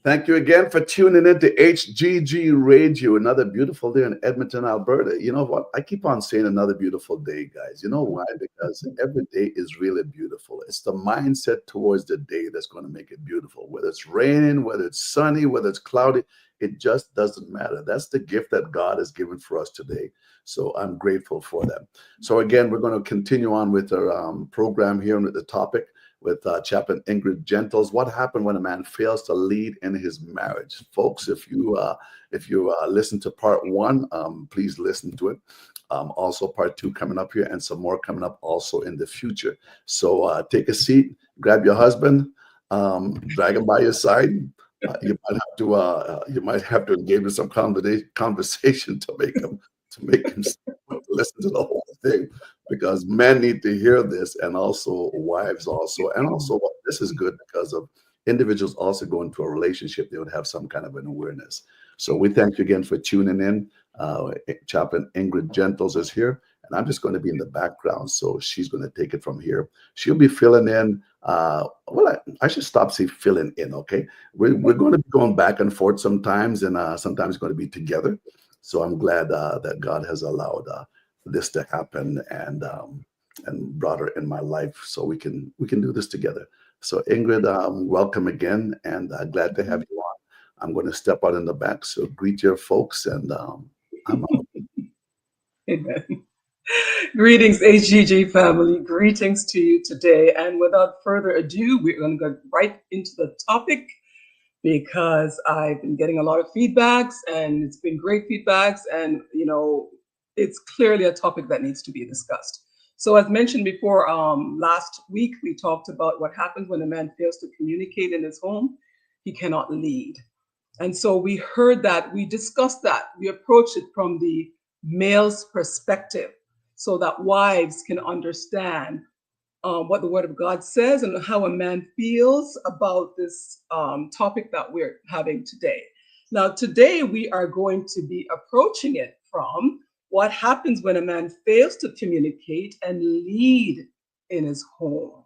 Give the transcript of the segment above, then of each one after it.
Thank you again for tuning in to HGG Radio. Another beautiful day in Edmonton, Alberta. You know what? I keep on saying another beautiful day, guys. You know why? Because every day is really beautiful. It's the mindset towards the day that's going to make it beautiful. Whether it's raining, whether it's sunny, whether it's cloudy, it just doesn't matter. That's the gift that God has given for us today. So I'm grateful for that. So again, we're going to continue on with our program here with the topic with Chaplain Ingrid Gentles. What happened when a man fails to lead in his marriage, folks? If you listen to part one, please listen to it. Also, part two coming up here, and some more coming up also in the future. So take a seat, grab your husband, drag him by your side. You might have to engage in some conversation to make him listen to the whole thing, because men need to hear this, and also wives also, and also this is good because of individuals also go into a relationship, they would have some kind of an awareness. So we thank you again for tuning in. Chaplain Ingrid Gentles is here, and I'm just going to be in the background, so she's going to take it from here. She'll be filling in. I should stop saying filling in. Okay, we're going to be going back and forth sometimes, and sometimes going to be together. So I'm glad that God has allowed this to happen and brought her in my life, so we can do this together. So Ingrid, welcome again, and glad to have you on. I'm going to step out in the back, so greet your folks, and I'm out. Amen. Greetings, HGG family. Greetings to you today. And without further ado, we're going to go right into the topic, because I've been getting a lot of feedbacks, and it's been great feedbacks, and it's clearly a topic that needs to be discussed. So as mentioned before, last week we talked about what happens when a man fails to communicate in his home. He cannot lead. And so we heard that, we discussed that, we approached it from the male's perspective, so that wives can understand what the Word of God says and how a man feels about this topic that we're having today. Now, today we are going to be approaching it from what happens when a man fails to communicate and lead in his home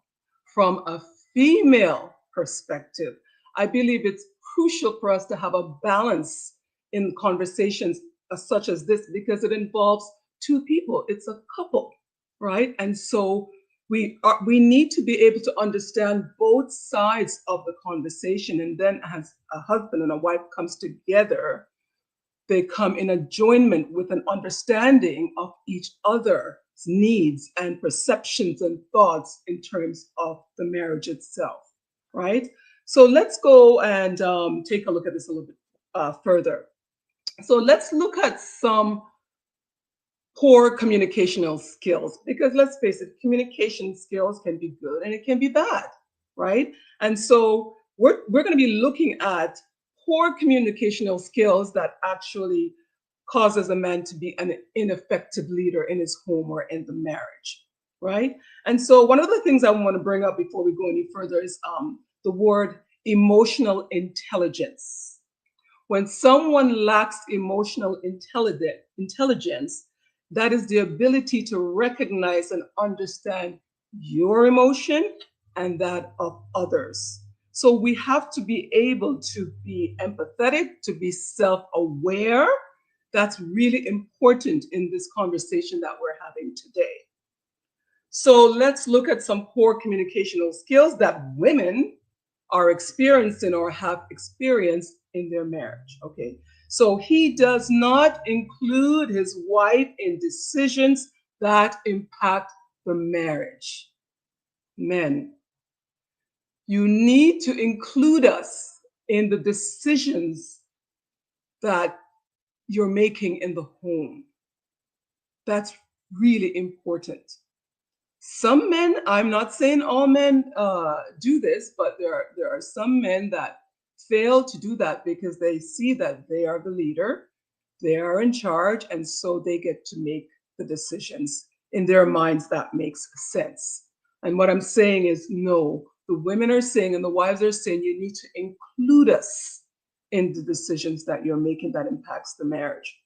from a female perspective. I believe it's crucial for us to have a balance in conversations such as this, because it involves two people. It's a couple, right? And so we need to be able to understand both sides of the conversation, and then as a husband and a wife comes together, they come in adjoinment with an understanding of each other's needs and perceptions and thoughts in terms of the marriage itself, right? So let's go and take a look at this a little bit further. So let's look at some poor communicational skills, because let's face it, communication skills can be good and it can be bad, right? And so we're going to be looking at poor communicational skills that actually causes a man to be an ineffective leader in his home or in the marriage, right? And so one of the things I want to bring up before we go any further is the word emotional intelligence. When someone lacks emotional intelligence, that is the ability to recognize and understand your emotion and that of others. So we have to be able to be empathetic, to be self-aware. That's really important in this conversation that we're having today. So let's look at some poor communicational skills that women are experiencing or have experienced in their marriage. Okay. So he does not include his wife in decisions that impact the marriage. Men, you need to include us in the decisions that you're making in the home. That's really important. Some men, I'm not saying all men do this, but there are some men that fail to do that because they see that they are the leader, they are in charge, and so they get to make the decisions in their minds that makes sense. And what I'm saying is, no, the women are saying and the wives are saying you need to include us in the decisions that you're making that impacts the marriage.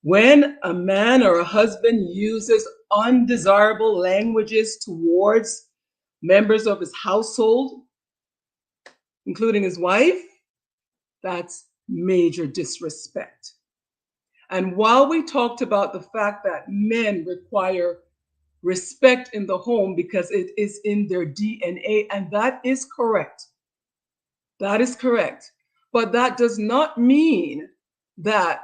When a man or a husband uses undesirable languages towards members of his household, including his wife, That's major disrespect. And while we talked about the fact that men require respect in the home because it is in their DNA, and that is correct. That is correct. But that does not mean that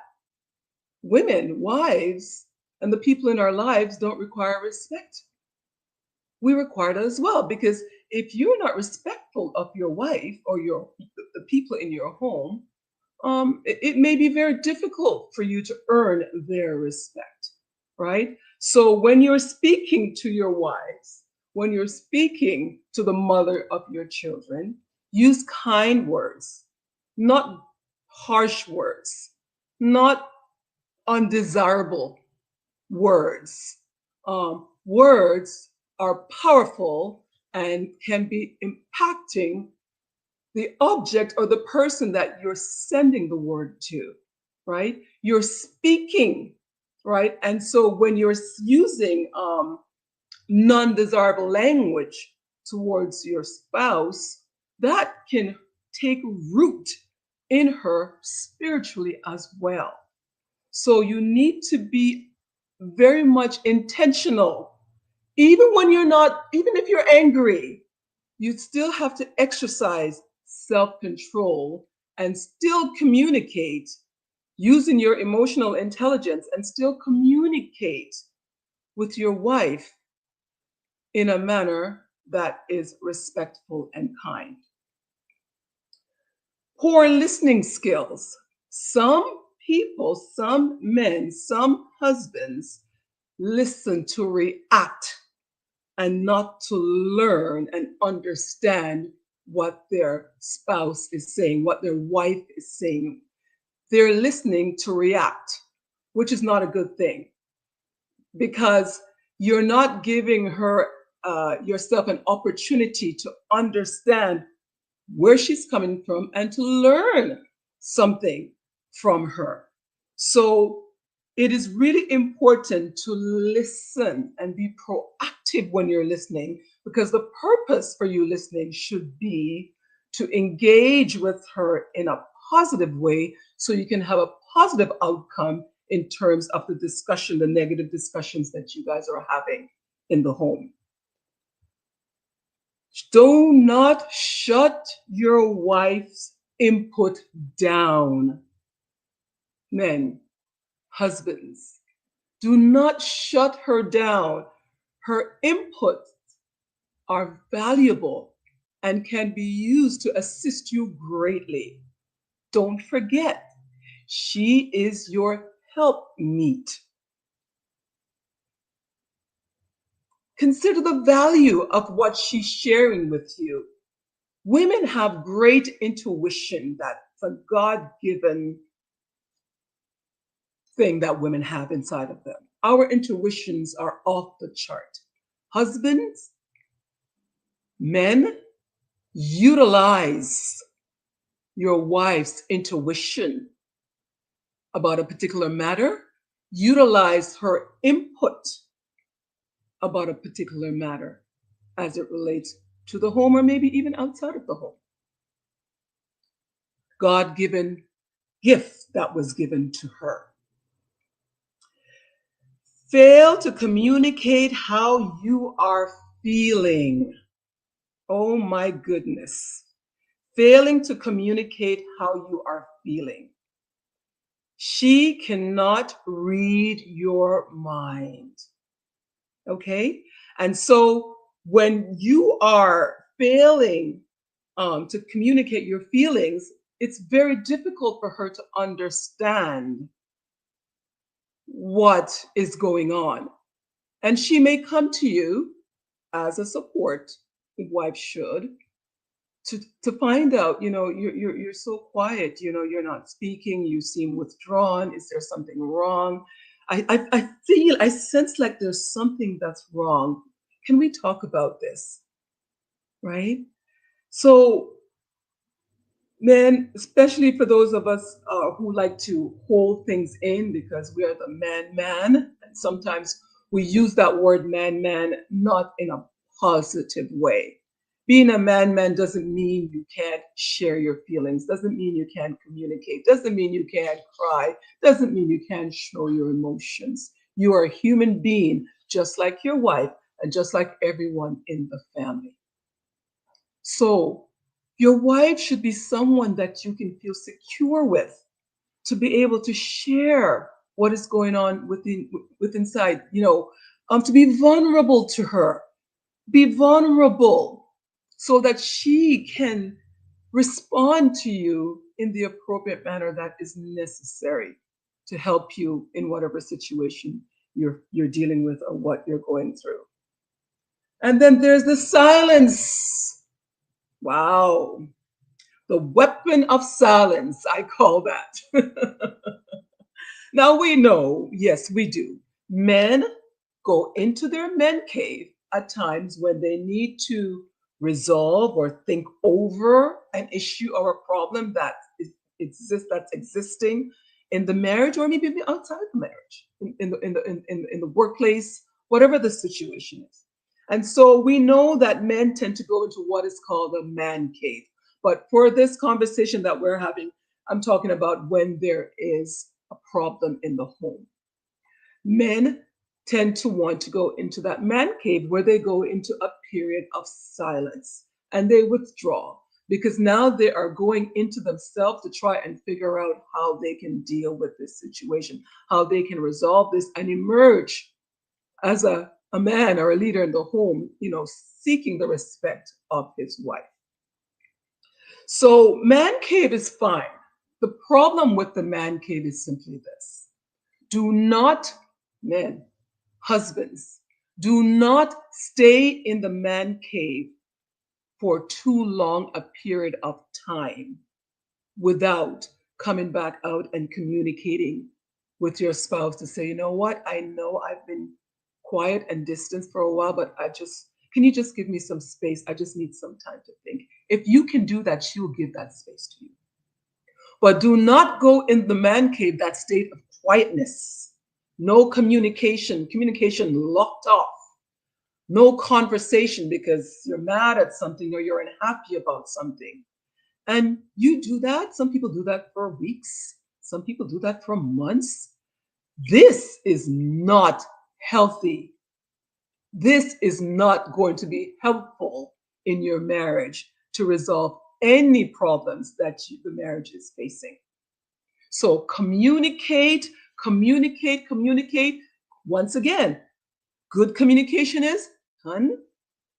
women, wives, and the people in our lives don't require respect. We require that as well, because if you're not respectful of your wife or the people in your home, it may be very difficult for you to earn their respect, right? So when you're speaking to your wives, when you're speaking to the mother of your children, use kind words, not harsh words, not undesirable words. Words are powerful and can be impacting the object or the person that you're sending the word to, right? You're speaking, right? And so when you're using non desirable language towards your spouse, that can take root in her spiritually as well. So you need to be very much intentional. Even when you're not, even if you're angry, you still have to exercise self control and still communicate using your emotional intelligence and still communicate with your wife in a manner that is respectful and kind. Poor listening skills. Some people, some men, some husbands listen to react and not to learn and understand what their spouse is saying, what their wife is saying. They're listening to react, which is not a good thing because you're not giving her yourself an opportunity to understand where she's coming from and to learn something from her. So it is really important to listen and be proactive when you're listening because the purpose for you listening should be to engage with her in a positive way so you can have a positive outcome in terms of the discussion, the negative discussions that you guys are having in the home. Do not shut your wife's input down. Men, husbands, do not shut her down. Her inputs are valuable and can be used to assist you greatly. Don't forget, she is your helpmeet. Consider the value of what she's sharing with you. Women have great intuition. That's a God given thing that women have inside of them. Our intuitions are off the chart. Husbands, men, utilize your wife's intuition about a particular matter, utilize her input about a particular matter as it relates to the home or maybe even outside of the home. God given gift that was given to her. Fail to communicate how you are feeling. Oh my goodness. Failing to communicate how you are feeling. She cannot read your mind. Okay? And so when you are failing to communicate your feelings, it's very difficult for her to understand what is going on. And she may come to you as a support, the wife should, to find out, you're so quiet, you're not speaking, you seem withdrawn. Is there something wrong? I sense like there's something that's wrong. Can we talk about this? Right? So, men, especially for those of us who like to hold things in because we are the man, and sometimes we use that word man not in a positive way. Being a man doesn't mean you can't share your feelings, doesn't mean you can't communicate, doesn't mean you can't cry, doesn't mean you can't show your emotions. You are a human being, just like your wife and just like everyone in the family. So, your wife should be someone that you can feel secure with, to be able to share what is going on with inside, to be vulnerable to her, be vulnerable so that she can respond to you in the appropriate manner that is necessary to help you in whatever situation you're dealing with or what you're going through. And then there's the silence. Wow. The weapon of silence, I call that. Now we know, yes, we do. Men go into their men cave at times when they need to resolve or think over an issue or a problem that that's existing in the marriage or maybe even outside the marriage, in the workplace, whatever the situation is. And so we know that men tend to go into what is called a man cave. But for this conversation that we're having, I'm talking about when there is a problem in the home. Men tend to want to go into that man cave where they go into a period of silence and they withdraw because now they are going into themselves to try and figure out how they can deal with this situation, how they can resolve this and emerge as a man or a leader in the home, seeking the respect of his wife. So, man cave is fine. The problem with the man cave is simply this: do not, men, husbands, do not stay in the man cave for too long a period of time without coming back out and communicating with your spouse to say, you know what, I know I've been quiet and distant for a while, but can you just give me some space? I just need some time to think. If you can do that, she will give that space to you. But do not go in the man cave, that state of quietness, no communication locked off, no conversation because you're mad at something or you're unhappy about something. And you do that. Some people do that for weeks. Some people do that for months. This is not healthy. This is not going to be helpful in your marriage to resolve any problems that the marriage is facing. So communicate, communicate, communicate. Once again, good communication is, hun,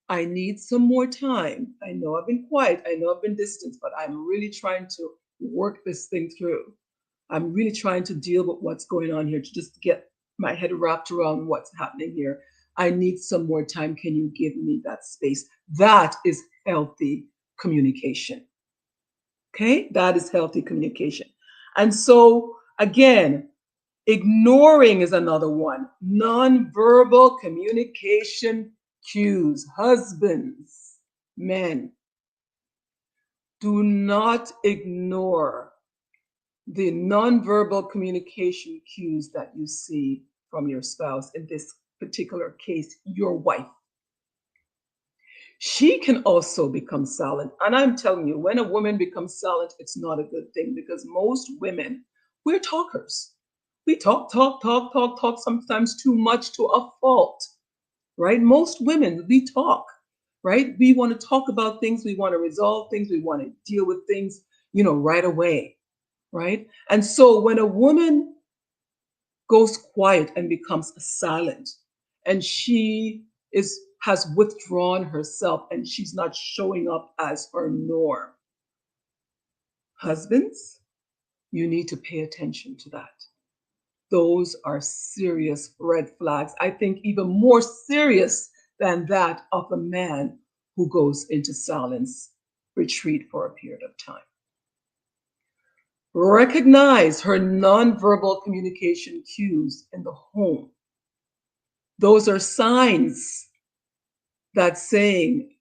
I need some more time. I know I've been quiet. I know I've been distant, but I'm really trying to work this thing through. I'm really trying to deal with what's going on here to just get my head wrapped around what's happening here. I need some more time. Can you give me that space? That is healthy communication. Okay, that is healthy communication. And so, again, ignoring is another one. Nonverbal communication cues. Husbands, men, do not ignore the nonverbal communication cues that you see from your spouse. In this particular case, your wife. She can also become silent. And I'm telling you, when a woman becomes silent, it's not a good thing because most women, we're talkers. We talk, talk, talk, talk, talk, sometimes too much to a fault, right? Most women, we talk, right? We want to talk about things. We want to resolve things. We want to deal with things, right away, right? And so when a woman goes quiet and becomes silent and she has withdrawn herself and she's not showing up as her norm, husbands, you need to pay attention to that. Those are serious red flags. I think even more serious than that of a man who goes into silence retreat for a period of time. Recognize her nonverbal communication cues in the home. Those are signs that saying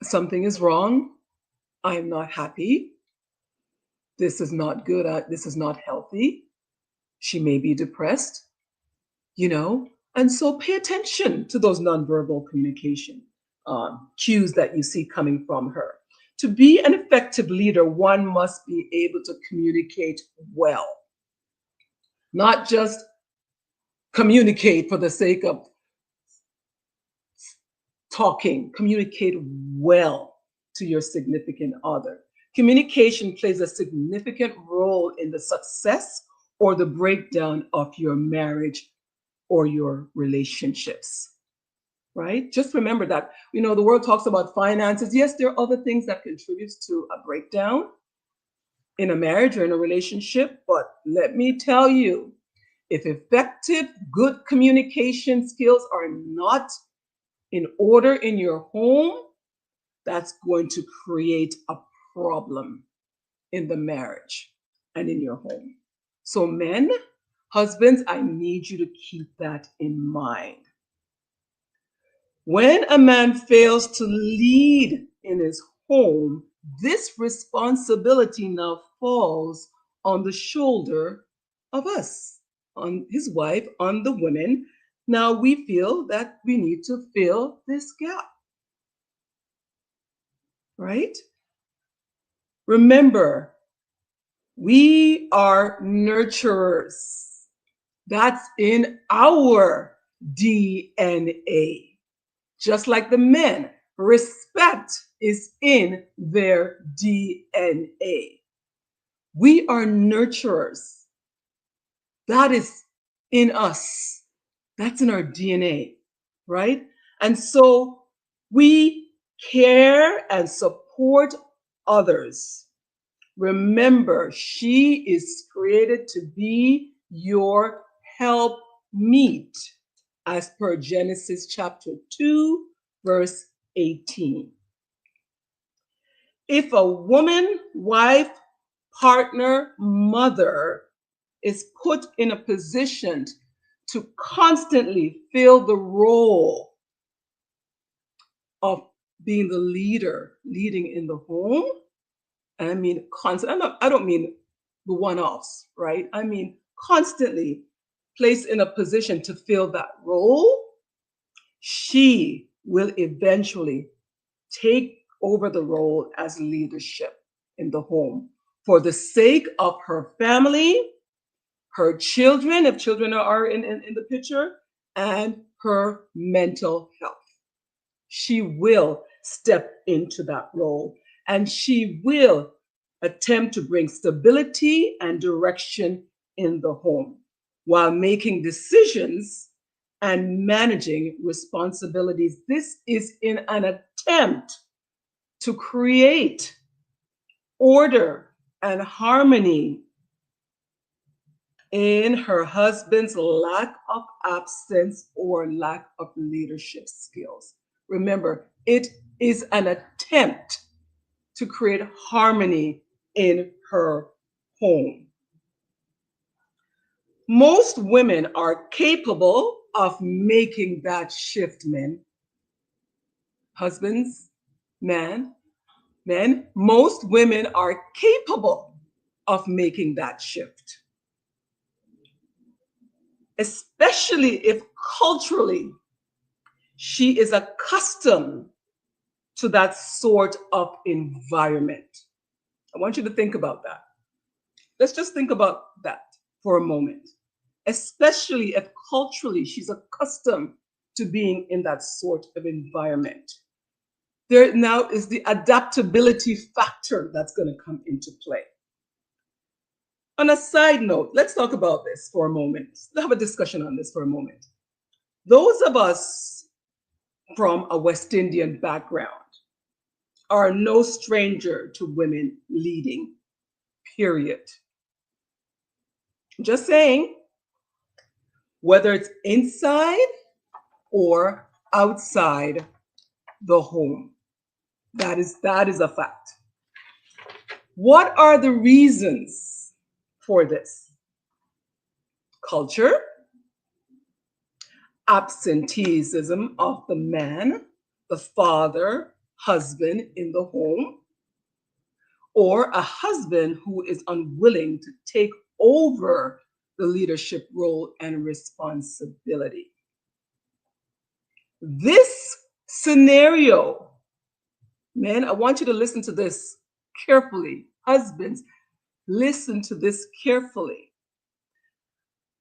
something is wrong, I'm not happy, this is not good, this is not healthy, she may be depressed, and so pay attention to those nonverbal communication cues that you see coming from her. To be an effective leader, one must be able to communicate well, not just communicate for the sake of talking, communicate well to your significant other. Communication plays a significant role in the success or the breakdown of your marriage or your relationships, right? Just remember that, the world talks about finances. Yes, there are other things that contribute to a breakdown in a marriage or in a relationship, but let me tell you, if effective, good communication skills are not in order in your home, that's going to create a problem in the marriage and in your home. So, men, husbands, I need you to keep that in mind. When a man fails to lead in his home, this responsibility now falls on the shoulder of us, on his wife, on the women. Now we feel that we need to fill this gap, right? Remember, we are nurturers. That's in our DNA. Just like the men, respect is in their DNA. We are nurturers. That is in us. That's in our DNA, right? And so we care and support others. Remember, she is created to be your help meet, as per Genesis chapter 2, verse 18. If a woman, wife, partner, mother is put in a position to constantly fill the role of being the leader, leading in the home, and I mean constant, I don't mean the one-offs, right? I mean constantly placed in a position to fill that role, she will eventually take over the role as leadership in the home for the sake of her family, her children, if children are in the picture, and her mental health. She will step into that role and she will attempt to bring stability and direction in the home while making decisions and managing responsibilities. This is in an attempt to create order and harmony in her husband's lack of absence or lack of leadership skills. Remember, it is an attempt to create harmony in her home. Most women are capable of making that shift, men. Husbands, men, most women are capable of making that shift, especially if culturally she is accustomed to that sort of environment. I want you to think about that. Let's just think about that for a moment, especially if culturally she's accustomed to being in that sort of environment. There now is the adaptability factor that's going to come into play. On a side note, let's talk about this for a moment. Let's have a discussion on this for a moment. Those of us from a West Indian background are no stranger to women leading, period. Just saying, whether it's inside or outside the home. That is a fact. What are the reasons for this? Culture, absenteeism of the man, the father, husband in the home, or a husband who is unwilling to take over the leadership role and responsibility. This Scenario. Men, I want you to listen to this carefully. Husbands, listen to this carefully.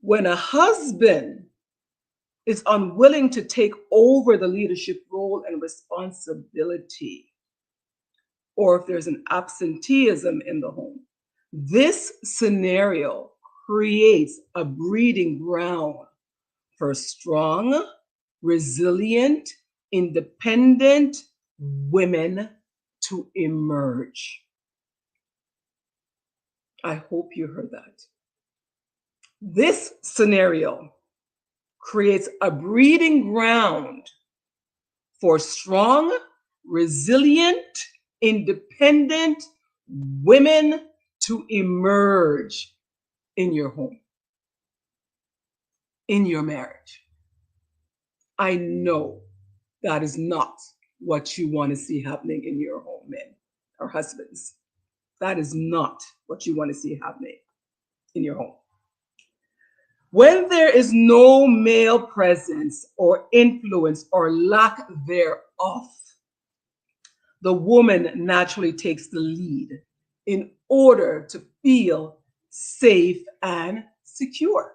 When a husband is unwilling to take over the leadership role and responsibility, or if there's an absenteeism in the home, this scenario creates a breeding ground for strong, resilient, independent women to emerge. I hope you heard that. This scenario creates a breeding ground for strong, resilient, independent women to emerge in your home, in your marriage. I know that is not what you want to see happening in your home, men or husbands. That is not what you want to see happening in your home. When there is no male presence or influence or lack thereof, the woman naturally takes the lead in order to feel safe and secure.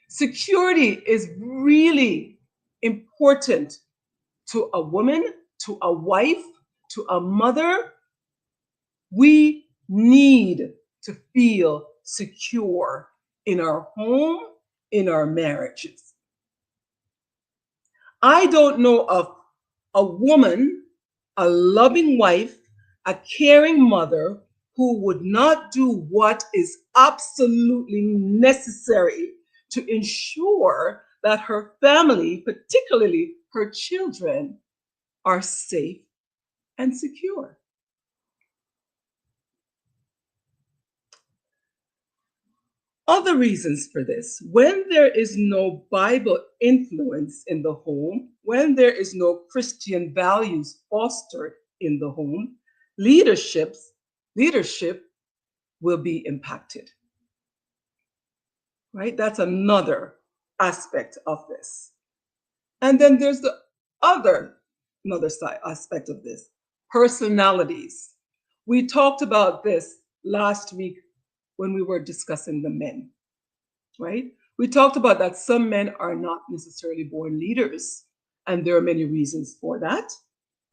Security is really important to a woman, to a wife, to a mother. We need to feel secure in our home, in our marriages. I don't know of a woman, a loving wife, a caring mother who would not do what is absolutely necessary to ensure that her family, particularly her children, are safe and secure. Other reasons for this: when there is no Bible influence in the home, when there is no Christian values fostered in the home, leadership will be impacted. Right? That's another aspect of this. And then there's the other another side aspect of this: personalities. We talked about this last week when we were discussing the men, right? We talked about that some men are not necessarily born leaders, and there are many reasons for that,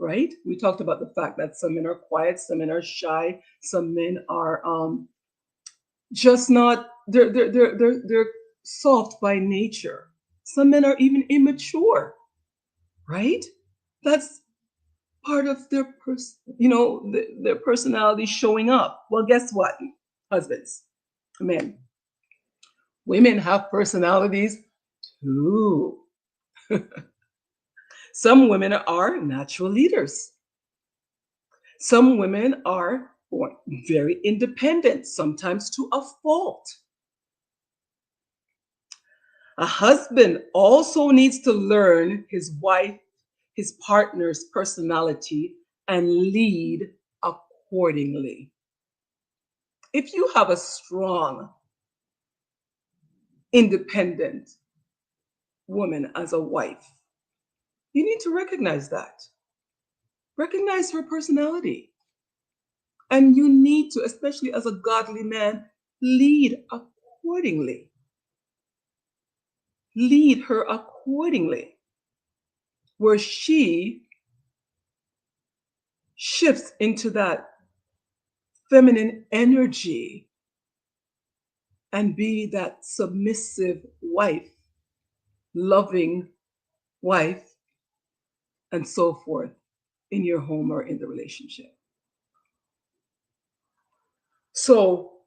right? We talked about the fact that some men are quiet, some men are shy, some men are just not they're soft by nature. Some men are even immature, right? That's part of their personality showing up. Well, guess what, husbands, men, women have personalities too. Some women are natural leaders. Some women are born very independent, sometimes to a fault. A husband also needs to learn his partner's personality and lead accordingly. If you have a strong, independent woman as a wife, you need to recognize that. Recognize her personality. And you need to, especially as a godly man, lead accordingly. Lead her accordingly, where she shifts into that feminine energy and be that submissive wife, loving wife, and so forth in your home or in the relationship. So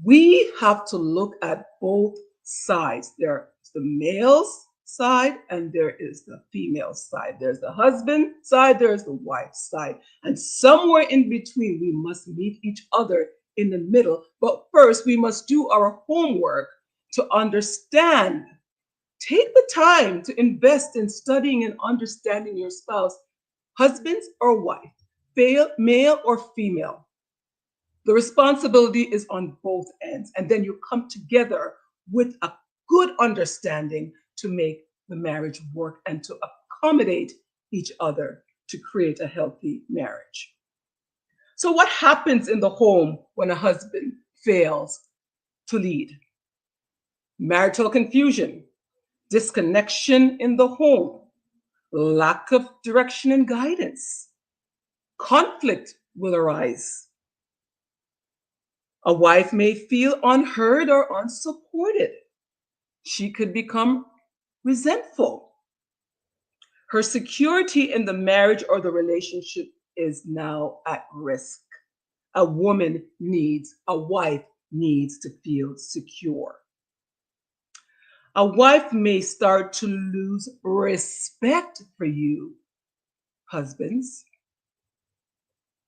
we have to look at both sides. There's the male's side and there is the female side. There's the husband side, there's the wife's side. And somewhere in between, we must meet each other in the middle. But first, we must do our homework to understand. Take the time to invest in studying and understanding your spouse, husband or wife, male or female. The responsibility is on both ends. And then you come together with a good understanding to make the marriage work and to accommodate each other to create a healthy marriage. So, what happens in the home when a husband fails to lead? Marital confusion, disconnection in the home, lack of direction and guidance. Conflict will arise. A wife may feel unheard or unsupported. She could become resentful. Her security in the marriage or the relationship is now at risk. A wife needs to feel secure. A wife may start to lose respect for you, husbands,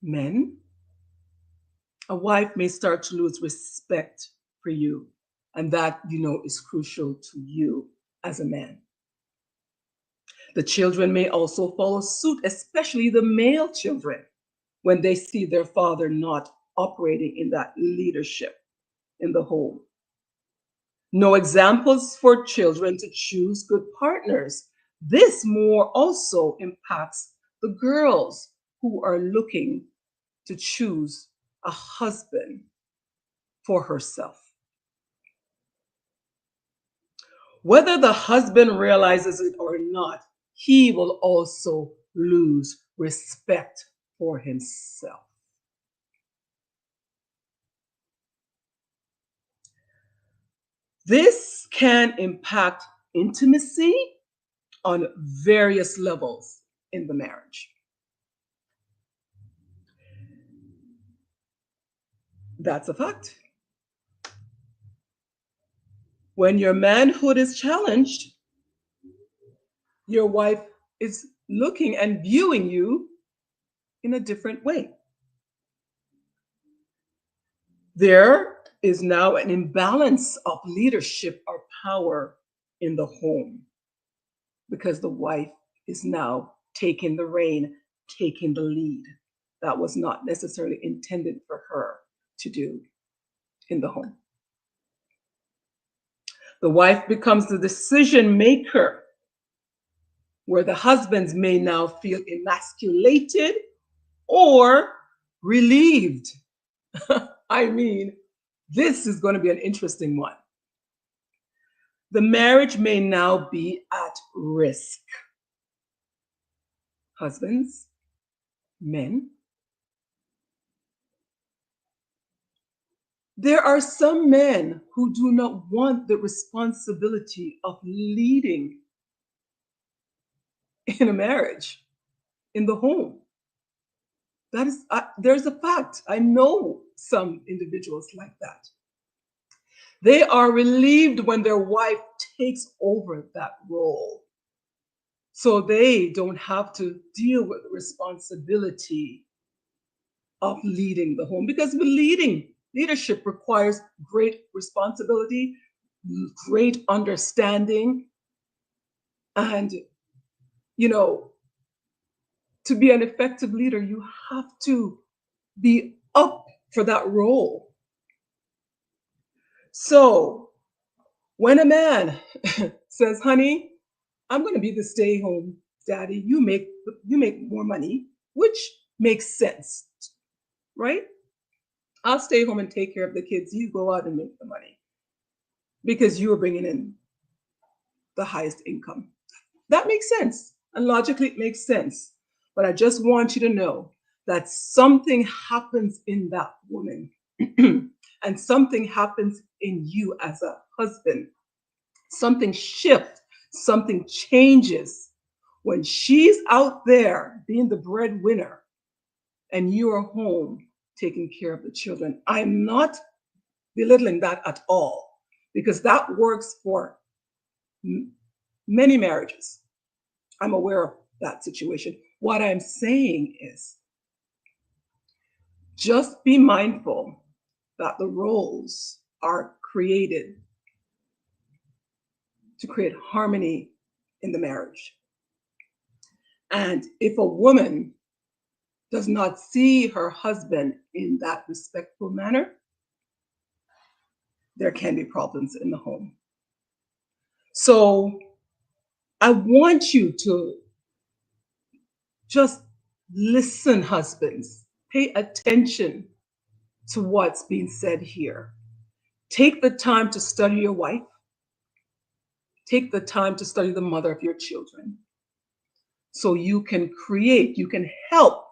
men. A wife may start to lose respect for you. And that, is crucial to you as a man. The children may also follow suit, especially the male children, when they see their father not operating in that leadership in the home. No examples for children to choose good partners. This more also impacts the girls who are looking to choose a husband for herself. Whether the husband realizes it or not, he will also lose respect for himself. This can impact intimacy on various levels in the marriage. That's a fact. When your manhood is challenged, your wife is looking and viewing you in a different way. There is now an imbalance of leadership or power in the home because the wife is now taking the reign, taking the lead. That was not necessarily intended for her to do in the home. The wife becomes the decision maker, where the husbands may now feel emasculated or relieved. I mean, this is going to be an interesting one. The marriage may now be at risk. Husbands, men. There are some men who do not want the responsibility of leading in a marriage, in the home. That is, there's a fact. I know some individuals like that. They are relieved when their wife takes over that role. So they don't have to deal with the responsibility of leading the home, because leadership requires great responsibility, great understanding, and to be an effective leader, you have to be up for that role. So when a man says, honey, I'm going to be the stay-home daddy, you make more money, which makes sense, right? I'll stay home and take care of the kids. You go out and make the money because you're bringing in the highest income. That makes sense. And logically, it makes sense. But I just want you to know that something happens in that woman and something happens in you as a husband. Something shifts, something changes when she's out there being the breadwinner and you are home taking care of the children. I'm not belittling that at all, because that works for many marriages. I'm aware of that situation. What I'm saying is just be mindful that the roles are created to create harmony in the marriage. And if a woman does not see her husband in that respectful manner, there can be problems in the home. So I want you to Just listen, husbands. Pay attention to what's being said here. Take the time to study your wife. Take the time to study the mother of your children so you can help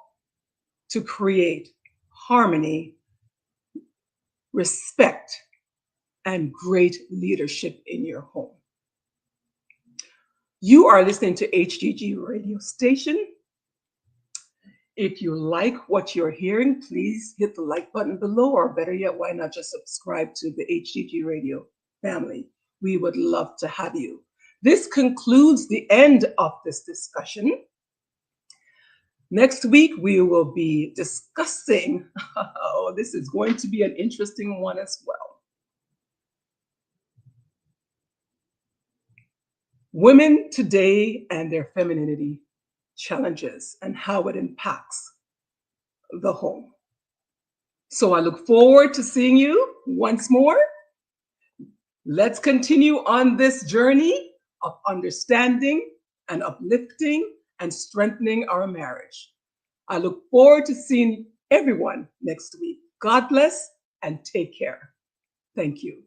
to create harmony, respect, and great leadership in your home. You are listening to HGG radio station. If you like what you're hearing, please hit the like button below, or better yet, why not just subscribe to the HGG radio family? We would love to have you. This concludes the end of this discussion. Next week, we will be discussing, oh, this is going to be an interesting one as well. Women today and their femininity challenges and how it impacts the home. So I look forward to seeing you once more. Let's continue on this journey of understanding and uplifting and strengthening our marriage. I look forward to seeing everyone next week. God bless and take care. Thank you.